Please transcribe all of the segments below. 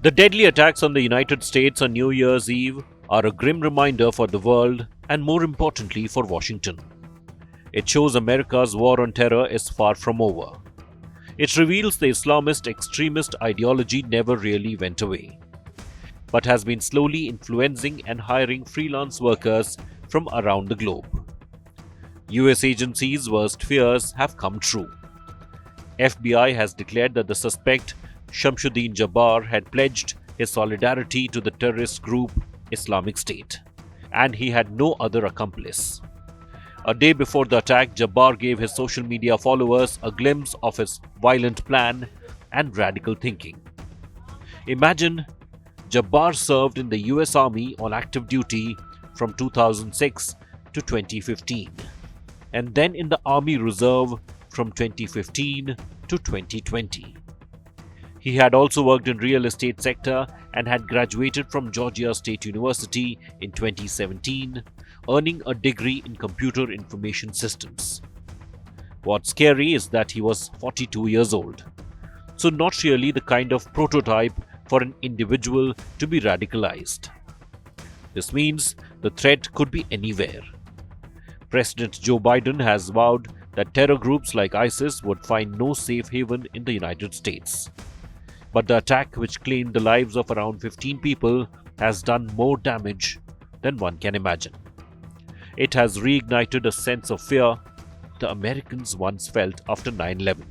The deadly attacks on the United States on New Year's Eve are a grim reminder for the world and, more importantly, for Washington. It shows America's war on terror is far from over. It reveals the Islamist extremist ideology never really went away, but has been slowly influencing and hiring freelance workers from around the globe. US agencies' worst fears have come true. FBI has declared that the suspect, Shamsuddin Jabbar, had pledged his solidarity to the terrorist group Islamic State, and he had no other accomplice. A day before the attack, Jabbar gave his social media followers a glimpse of his violent plan and radical thinking. Imagine, Jabbar served in the US Army on active duty from 2006 to 2015, and then in the Army Reserve from 2015 to 2020. He had also worked in real estate sector and had graduated from Georgia State University in 2017, earning a degree in computer information systems. What's scary is that he was 42 years old, so not really the kind of prototype for an individual to be radicalized. This means the threat could be anywhere. President Joe Biden has vowed that terror groups like ISIS would find no safe haven in the United States. But the attack, which claimed the lives of around 15 people, has done more damage than one can imagine. It has reignited a sense of fear the Americans once felt after 9/11.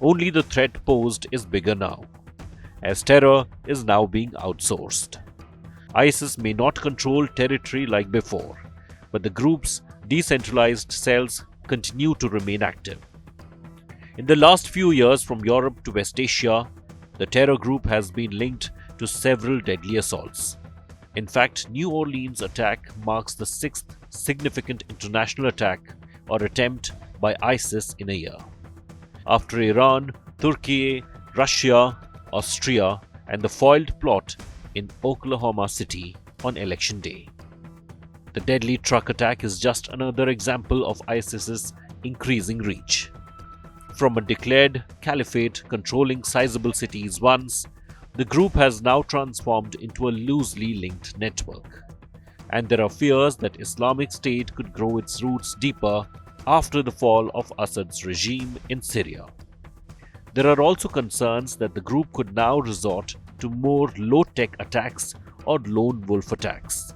Only the threat posed is bigger now, as terror is now being outsourced. ISIS may not control territory like before, but the group's decentralized cells continue to remain active. In the last few years, from Europe to West Asia, the terror group has been linked to several deadly assaults. In fact, New Orleans attack marks the 6th significant international attack or attempt by ISIS in a year, after Iran, Turkey, Russia, Austria, and the foiled plot in Oklahoma City on Election Day. The deadly truck attack is just another example of ISIS's increasing reach. From a declared caliphate controlling sizable cities once, the group has now transformed into a loosely linked network. And there are fears that Islamic State could grow its roots deeper after the fall of Assad's regime in Syria. There are also concerns that the group could now resort to more low-tech attacks or lone wolf attacks,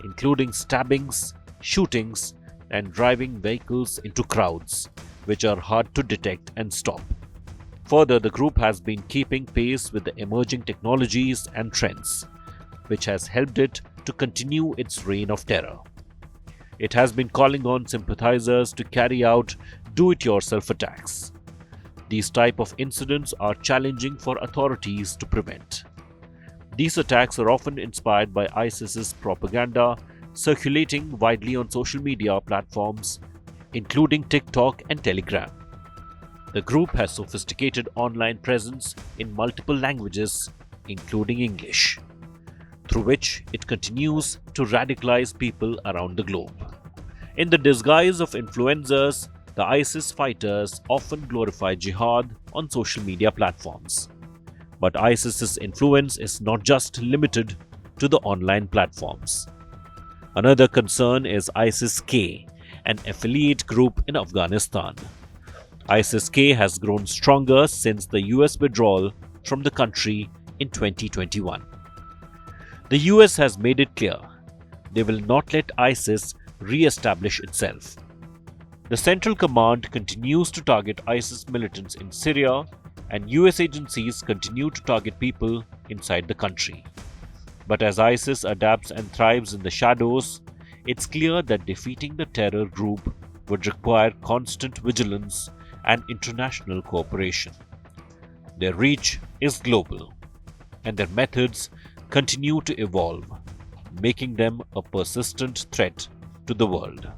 including stabbings, shootings, and driving vehicles into crowds, which are hard to detect and stop. Further, the group has been keeping pace with the emerging technologies and trends, which has helped it to continue its reign of terror. It has been calling on sympathizers to carry out do-it-yourself attacks. These type of incidents are challenging for authorities to prevent. These attacks are often inspired by ISIS's propaganda circulating widely on social media platforms, including TikTok and Telegram. The group has sophisticated online presence in multiple languages, including English, through which it continues to radicalize people around the globe. In the disguise of influencers, the ISIS fighters often glorify jihad on social media platforms. But ISIS's influence is not just limited to the online platforms. Another concern is ISIS-K, an affiliate group in Afghanistan. ISIS-K has grown stronger since the US withdrawal from the country in 2021. The US has made it clear they will not let ISIS re-establish itself. The Central Command continues to target ISIS militants in Syria, and US agencies continue to target people inside the country. But as ISIS adapts and thrives in the shadows, it's clear that defeating the terror group would require constant vigilance and international cooperation. Their reach is global, and their methods continue to evolve, making them a persistent threat to the world.